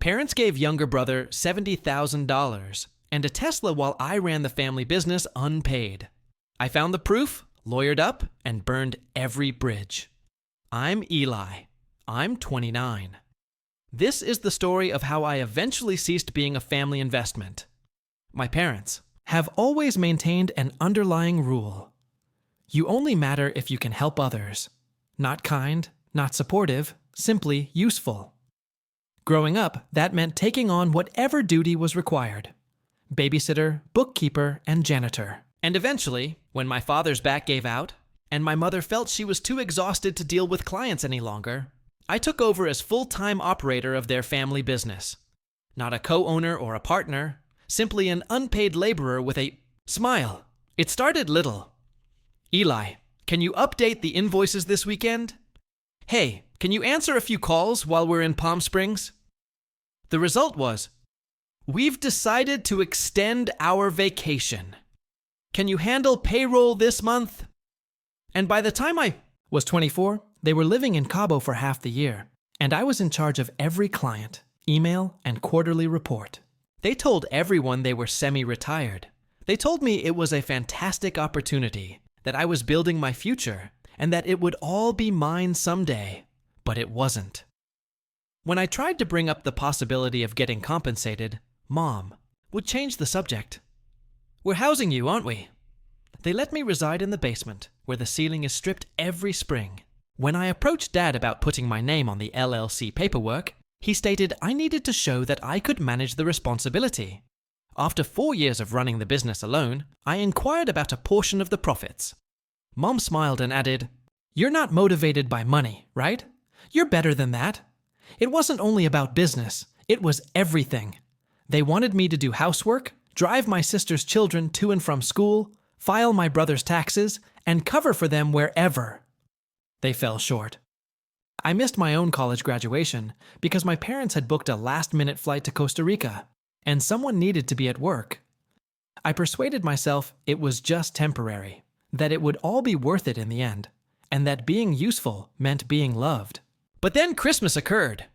Parents gave younger brother $70,000 and a Tesla while I ran the family business unpaid. I found the proof, lawyered up, and burned every bridge. I'm Eli. I'm 29. This is the story of how I eventually ceased being a family investment. My parents have always maintained an underlying rule. You only matter if you can help others. Not kind, not supportive, simply useful. Growing up, that meant taking on whatever duty was required. Babysitter, bookkeeper, and janitor. And eventually, when my father's back gave out, and my mother felt she was too exhausted to deal with clients any longer, I took over as full-time operator of their family business. Not a co-owner or a partner, simply an unpaid laborer with a smile. It started little. Eli, can you update the invoices this weekend? Hey, can you answer a few calls while we're in Palm Springs? The result was, we've decided to extend our vacation. Can you handle payroll this month? And by the time I was 24, they were living in Cabo for half the year, and I was in charge of every client, email, and quarterly report. They told everyone they were semi-retired. They told me it was a fantastic opportunity, that I was building my future, and that it would all be mine someday, but it wasn't. When I tried to bring up the possibility of getting compensated, Mom would change the subject. We're housing you, aren't we? They let me reside in the basement, where the ceiling is stripped every spring. When I approached Dad about putting my name on the LLC paperwork, he stated I needed to show that I could manage the responsibility. After 4 years of running the business alone, I inquired about a portion of the profits. Mom smiled and added, "You're not motivated by money, right? You're better than that. It wasn't only about business, it was everything. They wanted me to do housework, drive my sister's children to and from school, file my brother's taxes, and cover for them wherever." They fell short. I missed my own college graduation because my parents had booked a last-minute flight to Costa Rica, and someone needed to be at work. I persuaded myself it was just temporary, that it would all be worth it in the end, and that being useful meant being loved. But then Christmas occurred.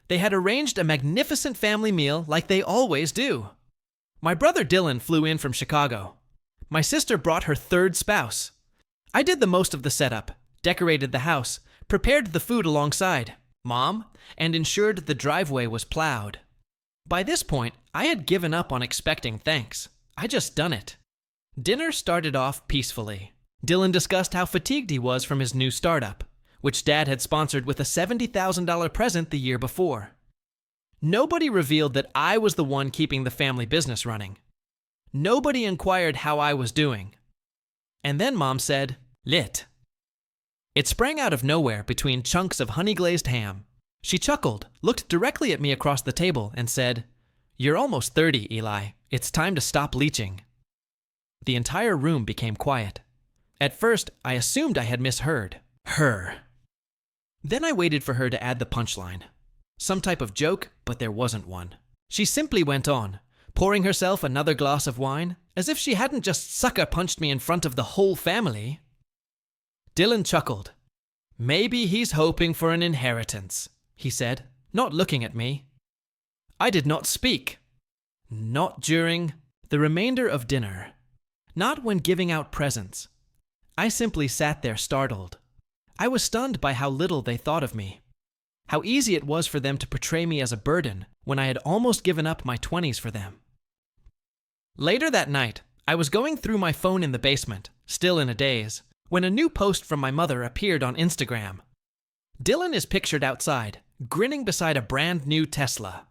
They had arranged a magnificent family meal like they always do. My brother Dylan flew in from Chicago. My sister brought her third spouse. I did the most of the setup, decorated the house, prepared the food alongside Mom, and ensured the driveway was plowed. By this point, I had given up on expecting thanks. I just done it. Dinner started off peacefully. Dylan discussed how fatigued he was from his new startup, which Dad had sponsored with a $70,000 present the year before. Nobody revealed that I was the one keeping the family business running. Nobody inquired how I was doing. And then Mom said, "Lit." It sprang out of nowhere between chunks of honey-glazed ham. She chuckled, looked directly at me across the table, and said, "You're almost 30, Eli. It's time to stop leeching." The entire room became quiet. At first, I assumed I had misheard. Her. Then I waited for her to add the punchline. Some type of joke, but there wasn't one. She simply went on, pouring herself another glass of wine, as if she hadn't just sucker-punched me in front of the whole family. Dylan chuckled. "Maybe he's hoping for an inheritance," he said, not looking at me. I did not speak. Not during the remainder of dinner. Not when giving out presents. I simply sat there startled. I was stunned by how little they thought of me. How easy it was for them to portray me as a burden when I had almost given up my 20s for them. Later that night, I was going through my phone in the basement, still in a daze, when a new post from my mother appeared on Instagram. Dylan is pictured outside, grinning beside a brand new Tesla.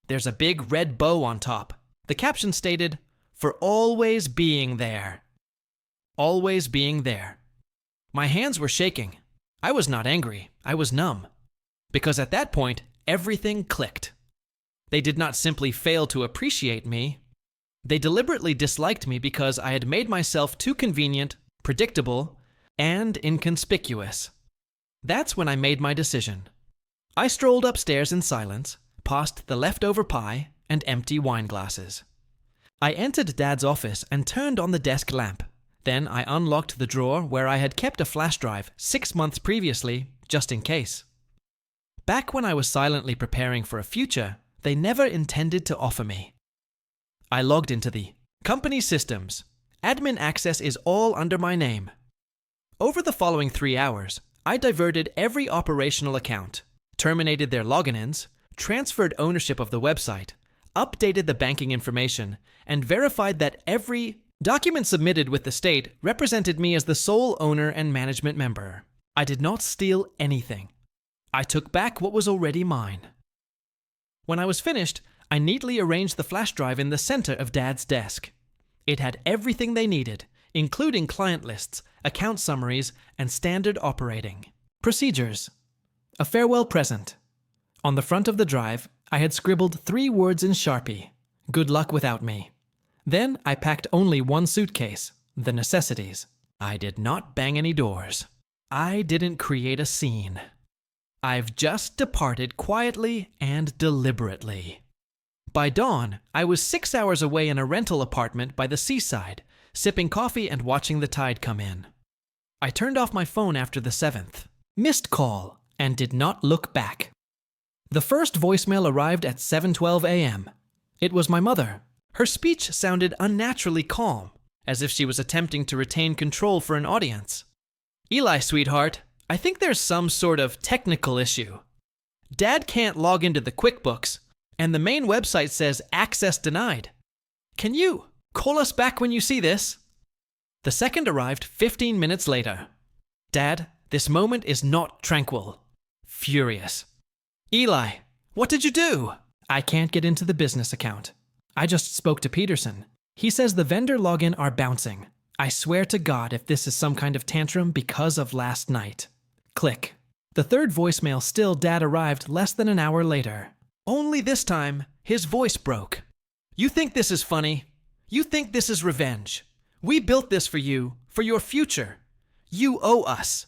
There's a big red bow on top. The caption stated, "For always being there." Always being there. My hands were shaking. I was not angry. I was numb. Because at that point, everything clicked. They did not simply fail to appreciate me. They deliberately disliked me because I had made myself too convenient, predictable, and inconspicuous. That's when I made my decision. I strolled upstairs in silence, past the leftover pie and empty wine glasses. I entered Dad's office and turned on the desk lamp. Then I unlocked the drawer where I had kept a flash drive 6 months previously, just in case. Back when I was silently preparing for a future, they never intended to offer me. I logged into the company systems. Admin access is all under my name. Over the following 3 hours, I diverted every operational account, terminated their login-ins, transferred ownership of the website, updated the banking information, and verified that every document submitted with the state represented me as the sole owner and management member. I did not steal anything. I took back what was already mine. When I was finished, I neatly arranged the flash drive in the center of Dad's desk. It had everything they needed, including client lists, account summaries, and standard operating procedures. A farewell present. On the front of the drive, I had scribbled 3 words in Sharpie: "Good luck without me." Then I packed only 1 suitcase, the necessities. I did not bang any doors. I didn't create a scene. I've just departed quietly and deliberately. By dawn, I was 6 hours away in a rental apartment by the seaside, sipping coffee and watching the tide come in. I turned off my phone after the 7th, missed call, and did not look back. The first voicemail arrived at 7:12 a.m. It was my mother. Her speech sounded unnaturally calm, as if she was attempting to retain control for an audience. "Eli, sweetheart, I think there's some sort of technical issue. Dad can't log into the QuickBooks, and the main website says access denied. Can you call us back when you see this?" The second arrived 15 minutes later. "Dad, this moment is not tranquil." Furious. "Eli, what did you do?" "I can't get into the business account. I just spoke to Peterson. He says the vendor login are bouncing. I swear to God if this is some kind of tantrum because of last night." Click. The third voicemail still Dad arrived less than an hour later. Only this time, his voice broke. "You think this is funny? You think this is revenge? We built this for you, for your future. You owe us."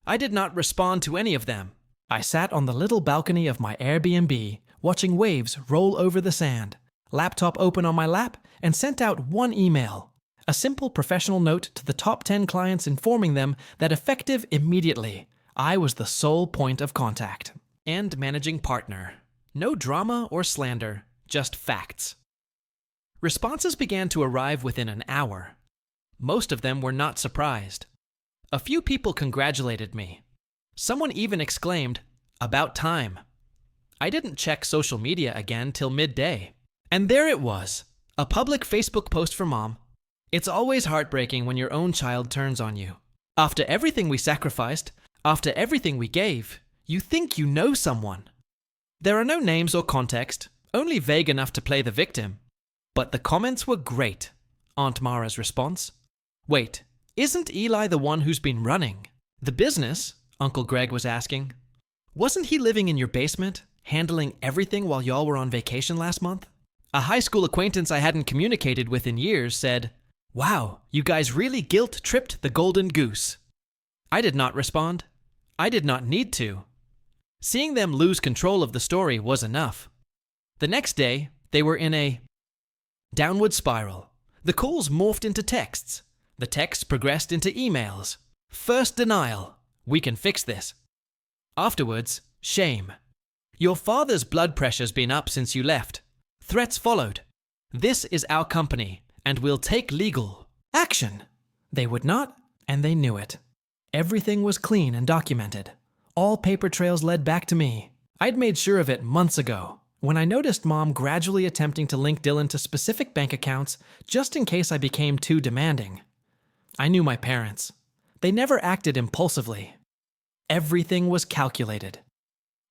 I did not respond to any of them. I sat on the little balcony of my Airbnb, watching waves roll over the sand, laptop open on my lap, and sent out 1 email. A simple professional note to the top 10 clients informing them that effective immediately, I was the sole point of contact and managing partner. No drama or slander, just facts. Responses began to arrive within an hour. Most of them were not surprised. A few people congratulated me. Someone even exclaimed, "About time." I didn't check social media again till midday. And there it was, a public Facebook post for Mom. It's always heartbreaking when your own child turns on you. After everything we sacrificed, after everything we gave, you think you know someone. There are no names or context, only vague enough to play the victim. But the comments were great. Aunt Mara's response: "Wait, isn't Eli the one who's been running the business?" Uncle Greg was asking. "Wasn't he living in your basement, handling everything while y'all were on vacation last month?" A high school acquaintance I hadn't communicated with in years said, "Wow, you guys really guilt-tripped the golden goose." I did not respond. I did not need to. Seeing them lose control of the story was enough. The next day, they were in a downward spiral. The calls morphed into texts. The texts progressed into emails. First denial. "We can fix this." Afterwards, shame. "Your father's blood pressure's been up since you left." Threats followed. "This is our company, and we'll take legal action." They would not, and they knew it. Everything was clean and documented. All paper trails led back to me. I'd made sure of it months ago, when I noticed Mom gradually attempting to link Dylan to specific bank accounts just in case I became too demanding. I knew my parents. They never acted impulsively. Everything was calculated.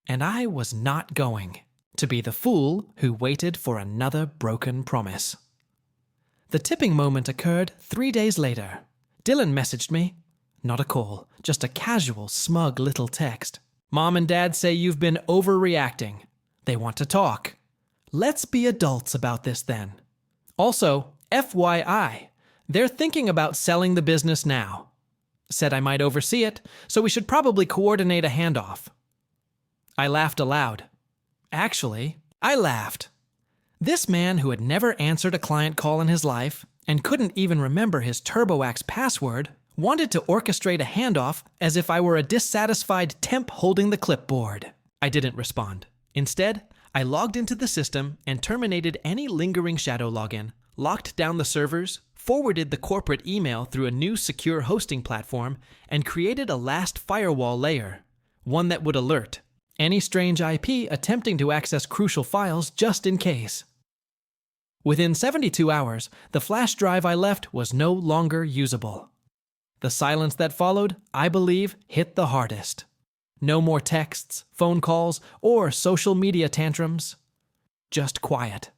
And I was not going to be the fool who waited for another broken promise. The tipping moment occurred 3 days later. Dylan messaged me. Not a call, just a casual, smug little text. "Mom and Dad say you've been overreacting. They want to talk. Let's be adults about this then. Also, FYI, they're thinking about selling the business now. Said I might oversee it, so we should probably coordinate a handoff." I laughed aloud. Actually, I laughed. This man who had never answered a client call in his life and couldn't even remember his TurboAx password wanted to orchestrate a handoff as if I were a dissatisfied temp holding the clipboard. I didn't respond. Instead, I logged into the system and terminated any lingering shadow login, locked down the servers, forwarded the corporate email through a new secure hosting platform, and created a last firewall layer, one that would alert any strange IP attempting to access crucial files just in case. Within 72 hours, the flash drive I left was no longer usable. The silence that followed, I believe, hit the hardest. No more texts, phone calls, or social media tantrums. Just quiet.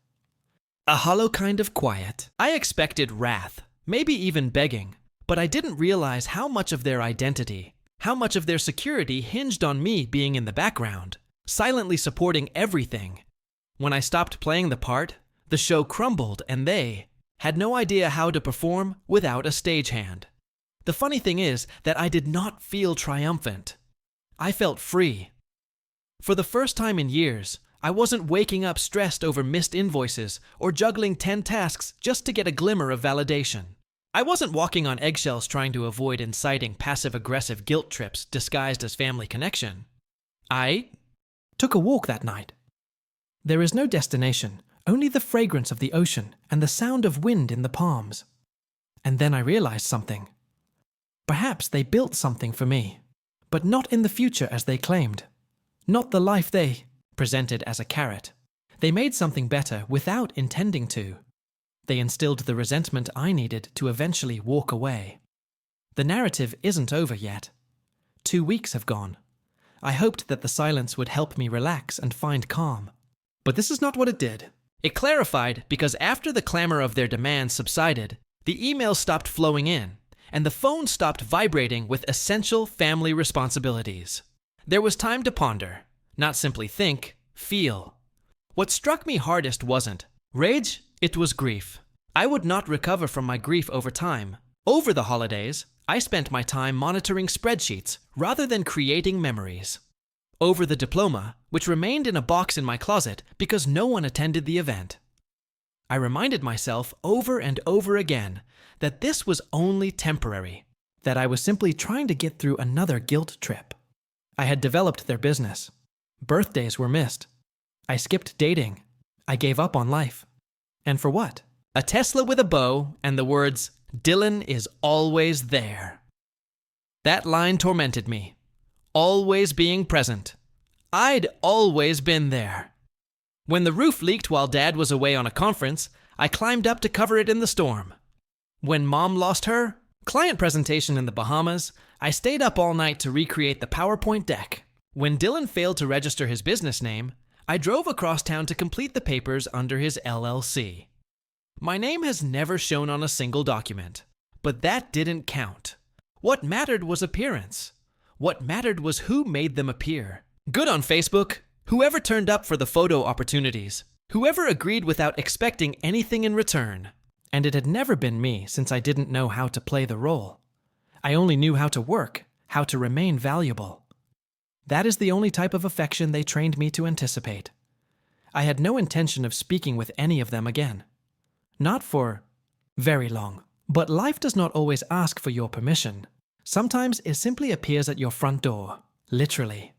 A hollow kind of quiet. I expected wrath, maybe even begging, but I didn't realize how much of their identity, how much of their security hinged on me being in the background, silently supporting everything. When I stopped playing the part, the show crumbled and they had no idea how to perform without a stagehand. The funny thing is that I did not feel triumphant. I felt free. For the first time in years, I wasn't waking up stressed over missed invoices or juggling 10 tasks just to get a glimmer of validation. I wasn't walking on eggshells trying to avoid inciting passive-aggressive guilt trips disguised as family connection. I took a walk that night. There is no destination, only the fragrance of the ocean and the sound of wind in the palms. And then I realized something. Perhaps they built something for me, but not in the future as they claimed. Not the life they presented as a carrot. They made something better without intending to. They instilled the resentment I needed to eventually walk away. The narrative isn't over yet. 2 weeks have gone. I hoped that the silence would help me relax and find calm. But this is not what it did. It clarified because after the clamor of their demands subsided, the emails stopped flowing in, and the phone stopped vibrating with essential family responsibilities. There was time to ponder, not simply think, feel. What struck me hardest wasn't rage, it was grief. I would not recover from my grief over time. Over the holidays, I spent my time monitoring spreadsheets rather than creating memories. Over the diploma, which remained in a box in my closet because no one attended the event. I reminded myself over and over again that this was only temporary, that I was simply trying to get through another guilt trip. I had developed their business. Birthdays were missed. I skipped dating. I gave up on life. And for what? A Tesla with a bow and the words, "Dylan is always there." That line tormented me. Always being present. I'd always been there. When the roof leaked while Dad was away on a conference, I climbed up to cover it in the storm. When Mom lost her client presentation in the Bahamas, I stayed up all night to recreate the PowerPoint deck. When Dylan failed to register his business name, I drove across town to complete the papers under his LLC. My name has never shown on a single document, but that didn't count. What mattered was appearance. What mattered was who made them appear. Good on Facebook, whoever turned up for the photo opportunities, whoever agreed without expecting anything in return. And it had never been me since I didn't know how to play the role. I only knew how to work, how to remain valuable. That is the only type of affection they trained me to anticipate. I had no intention of speaking with any of them again. Not for very long. But life does not always ask for your permission. Sometimes it simply appears at your front door, literally.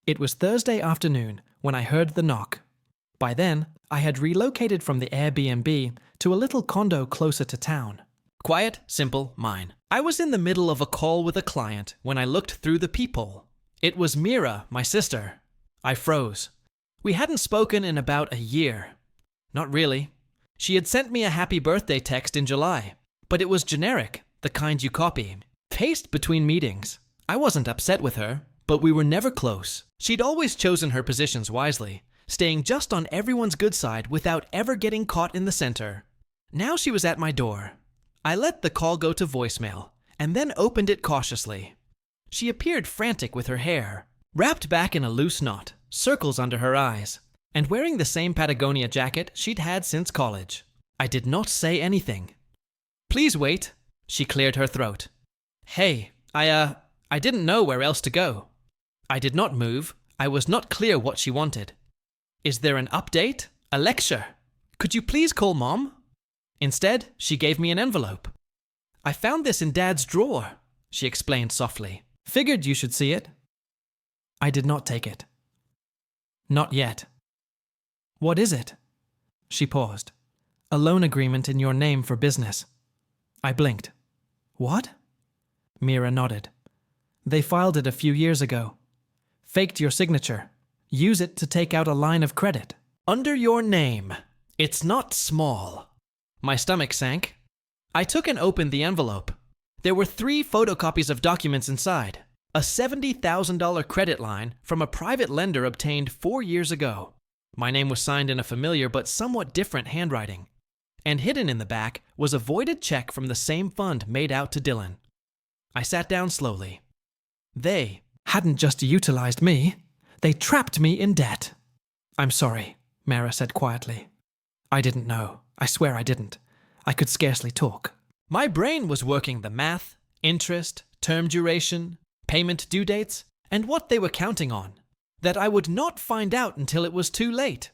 It was Thursday afternoon when I heard the knock. By then, I had relocated from the Airbnb to a little condo closer to town. Quiet, simple, mine. I was in the middle of a call with a client when I looked through the peephole. It was Mira, my sister. I froze. We hadn't spoken in about a year. Not really. She had sent me a happy birthday text in July, but it was generic, the kind you copy, paste between meetings. I wasn't upset with her, but we were never close. She'd always chosen her positions wisely, staying just on everyone's good side without ever getting caught in the center. Now she was at my door. I let the call go to voicemail, and then opened it cautiously. She appeared frantic with her hair, wrapped back in a loose knot, circles under her eyes, and wearing the same Patagonia jacket she'd had since college. I did not say anything. "Please wait," she cleared her throat. "Hey, I didn't know where else to go." I did not move. I was not clear what she wanted. "Is there an update? A lecture? Could you please call Mom?" Instead, she gave me an envelope. "I found this in Dad's drawer," she explained softly. "Figured you should see it." I did not take it. Not yet. What is it? She paused. A loan agreement in your name for business. I blinked. What? Mira nodded. They filed it a few years ago. Faked your signature. Use it to take out a line of credit. Under your name. It's not small. My stomach sank. I took and opened the envelope. There were 3 photocopies of documents inside. A $70,000 credit line from a private lender obtained 4 years ago. My name was signed in a familiar but somewhat different handwriting. And hidden in the back was a voided check from the same fund made out to Dylan. I sat down slowly. They hadn't just utilized me. They trapped me in debt. I'm sorry, Mara said quietly. I didn't know. I swear I didn't. I could scarcely talk. My brain was working the math, interest, term duration, payment due dates, and what they were counting on. That I would not find out until it was too late.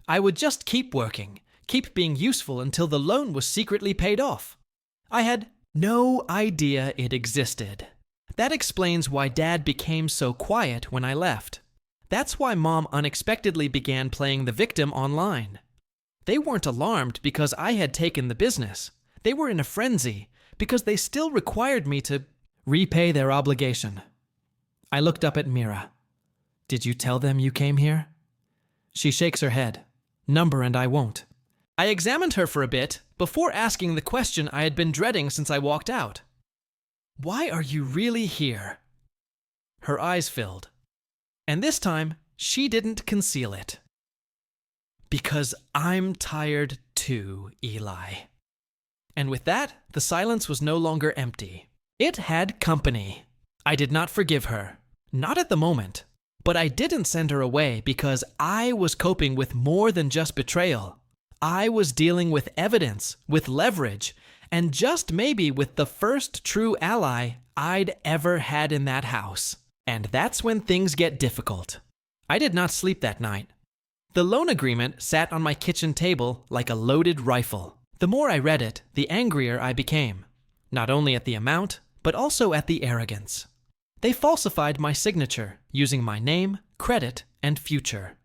I would just keep working, keep being useful until the loan was secretly paid off. I had no idea it existed. That explains why Dad became so quiet when I left. That's why Mom unexpectedly began playing the victim online. They weren't alarmed because I had taken the business. They were in a frenzy because they still required me to repay their obligation. I looked up at Mira. Did you tell them you came here? She shakes her head. Number and I won't. I examined her for a bit before asking the question I had been dreading since I walked out. Why are you really here? Her eyes filled. And this time, she didn't conceal it. Because I'm tired too, Eli. And with that, the silence was no longer empty. It had company. I did not forgive her. Not at the moment. But I didn't send her away because I was coping with more than just betrayal. I was dealing with evidence, with leverage, and just maybe with the first true ally I'd ever had in that house. And that's when things get difficult. I did not sleep that night. The loan agreement sat on my kitchen table like a loaded rifle. The more I read it, the angrier I became. Not only at the amount, but also at the arrogance. They falsified my signature using my name, credit, and future.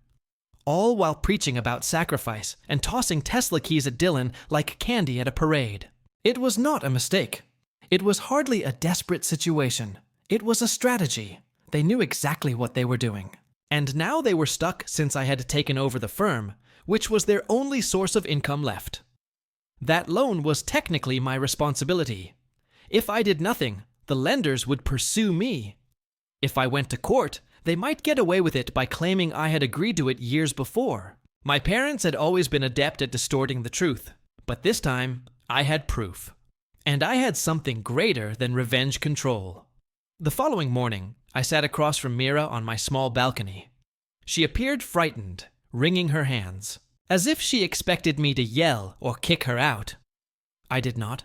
All while preaching about sacrifice and tossing Tesla keys at Dylan like candy at a parade. It was not a mistake. It was hardly a desperate situation. It was a strategy. They knew exactly what they were doing. And now they were stuck since I had taken over the firm, which was their only source of income left. That loan was technically my responsibility. If I did nothing, the lenders would pursue me. If I went to court, they might get away with it by claiming I had agreed to it years before. My parents had always been adept at distorting the truth, but this time, I had proof. And I had something greater than revenge control. The following morning, I sat across from Mira on my small balcony. She appeared frightened, wringing her hands, as if she expected me to yell or kick her out. I did not.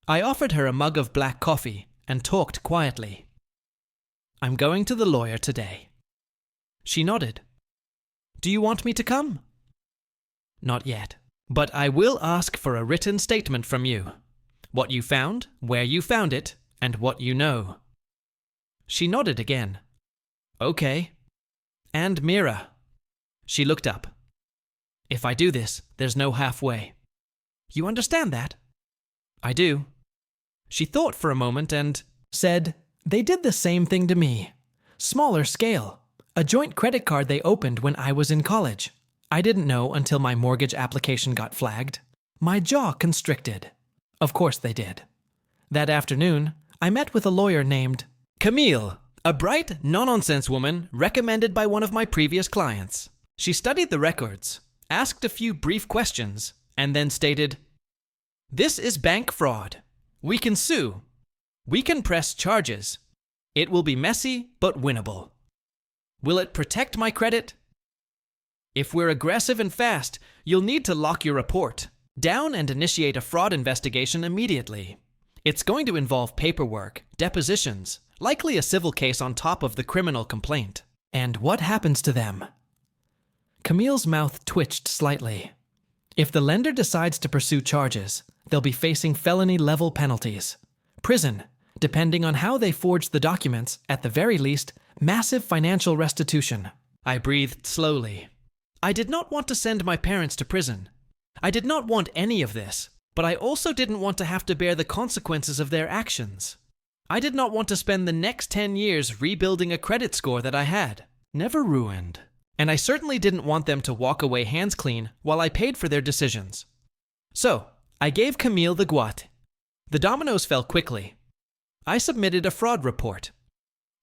I offered her a mug of black coffee and talked quietly. I'm going to the lawyer today. She nodded. Do you want me to come? Not yet, but I will ask for a written statement from you. What you found, where you found it, and what you know. She nodded again. Okay. And Mira. She looked up. If I do this, there's no halfway. You understand that? I do. She thought for a moment and said, they did the same thing to me. Smaller scale. A joint credit card they opened when I was in college. I didn't know until my mortgage application got flagged. My jaw constricted. Of course they did. That afternoon, I met with a lawyer named Camille, a bright, no-nonsense woman recommended by one of my previous clients. She studied the records, asked a few brief questions, and then stated, "This is bank fraud. We can sue. We can press charges. It will be messy, but winnable. Will it protect my credit? If we're aggressive and fast, you'll need to lock your report down and initiate a fraud investigation immediately. It's going to involve paperwork, depositions, likely a civil case on top of the criminal complaint. And what happens to them?" Camille's mouth twitched slightly. If the lender decides to pursue charges, they'll be facing felony-level penalties. Prison, depending on how they forged the documents, at the very least, massive financial restitution. I breathed slowly. I did not want to send my parents to prison. I did not want any of this, but I also didn't want to have to bear the consequences of their actions. I did not want to spend the next 10 years rebuilding a credit score that I had, never ruined. And I certainly didn't want them to walk away hands clean while I paid for their decisions. So, I gave Camille the guate. The dominoes fell quickly. I submitted a fraud report.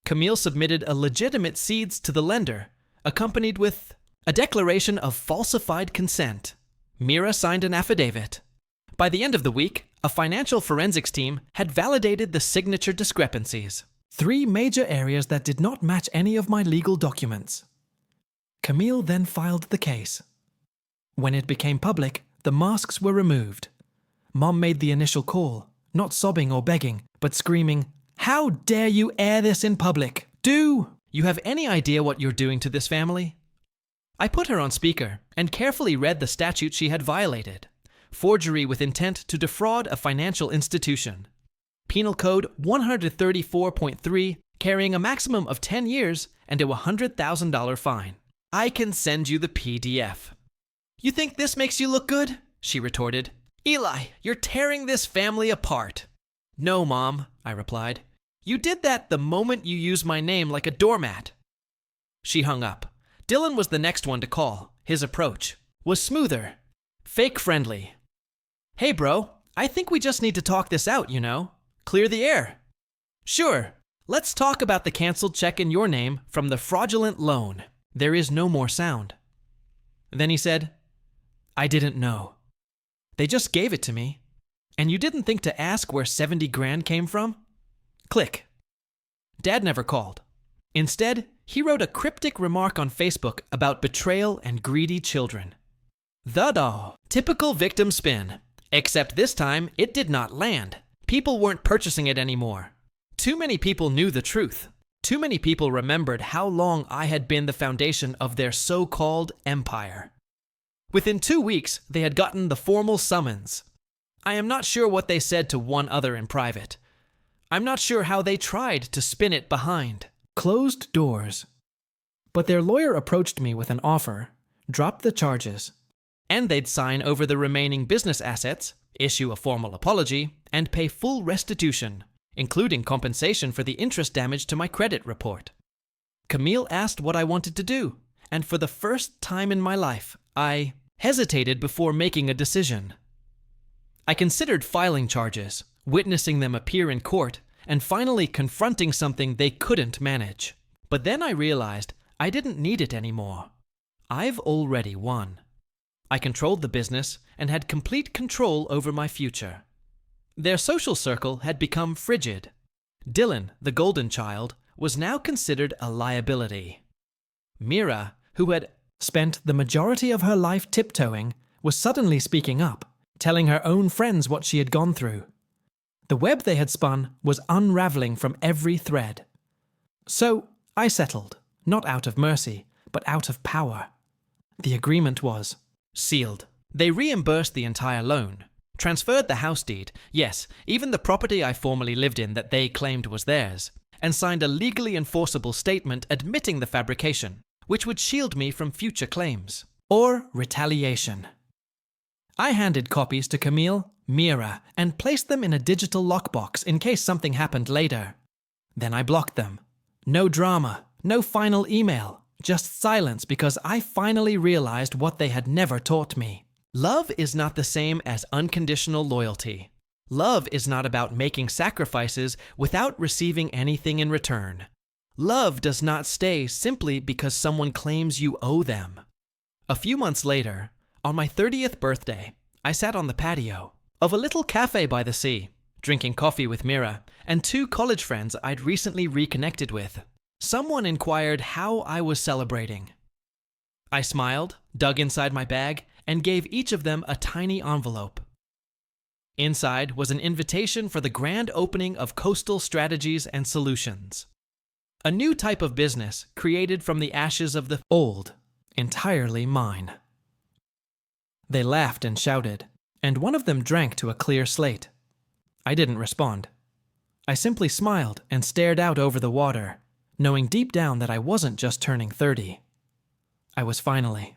Camille submitted a legitimate seeds to the lender, accompanied with a declaration of falsified consent. Mira signed an affidavit. By the end of the week, a financial forensics team had validated the signature discrepancies. 3 major areas that did not match any of my legal documents. Camille then filed the case. When it became public, the masks were removed. Mom made the initial call, not sobbing or begging, but screaming, "How dare you air this in public? Do you have any idea what you're doing to this family?" I put her on speaker and carefully read the statute she had violated. Forgery with intent to defraud a financial institution. Penal Code 134.3, carrying a maximum of 10 years and a $100,000 fine. I can send you the PDF. "You think this makes you look good?" she retorted. "Eli, you're tearing this family apart." "No, Mom," I replied. "You did that the moment you used my name like a doormat." She hung up. Dylan was the next one to call. His approach was smoother, fake-friendly. "Hey, bro, I think we just need to talk this out, you know? Clear the air." "Sure. Let's talk about the canceled check in your name from the fraudulent loan." There is no more sound. Then he said, "I didn't know. They just gave it to me. And you didn't think to ask where 70 grand came from?" Click. Dad never called. Instead, he wrote a cryptic remark on Facebook about betrayal and greedy children. Typical victim spin. Except this time, it did not land. People weren't purchasing it anymore. Too many people knew the truth. Too many people remembered how long I had been the foundation of their so-called empire. Within 2 weeks, they had gotten the formal summons. I am not sure what they said to one other in private. I'm not sure how they tried to spin it behind closed doors. But their lawyer approached me with an offer, dropped the charges, and they'd sign over the remaining business assets, issue a formal apology, and pay full restitution, including compensation for the interest damage to my credit report. Camille asked what I wanted to do, and for the first time in my life, I hesitated before making a decision. I considered filing charges, witnessing them appear in court, and finally confronting something they couldn't manage. But then I realized I didn't need it anymore. I've already won. I controlled the business and had complete control over my future. Their social circle had become frigid. Dylan, the golden child, was now considered a liability. Mira, who had spent the majority of her life tiptoeing, was suddenly speaking up, telling her own friends what she had gone through. The web they had spun was unraveling from every thread. So I settled, not out of mercy, but out of power. The agreement was sealed. They reimbursed the entire loan, transferred the house deed, yes, even the property I formerly lived in that they claimed was theirs, and signed a legally enforceable statement admitting the fabrication, which would shield me from future claims or retaliation. I handed copies to Camille, Mira, and placed them in a digital lockbox in case something happened later. Then I blocked them. No drama, no final email, just silence because I finally realized what they had never taught me. Love is not the same as unconditional loyalty. Love is not about making sacrifices without receiving anything in return. Love does not stay simply because someone claims you owe them. A few months later, on my 30th birthday, I sat on the patio of a little cafe by the sea, drinking coffee with Mira and 2 college friends I'd recently reconnected with. Someone inquired how I was celebrating. I smiled, dug inside my bag, and gave each of them a tiny envelope. Inside was an invitation for the grand opening of Coastal Strategies and Solutions, a new type of business created from the ashes of the old, entirely mine. They laughed and shouted, and one of them drank to a clear slate. I didn't respond. I simply smiled and stared out over the water, knowing deep down that I wasn't just turning 30. I was finally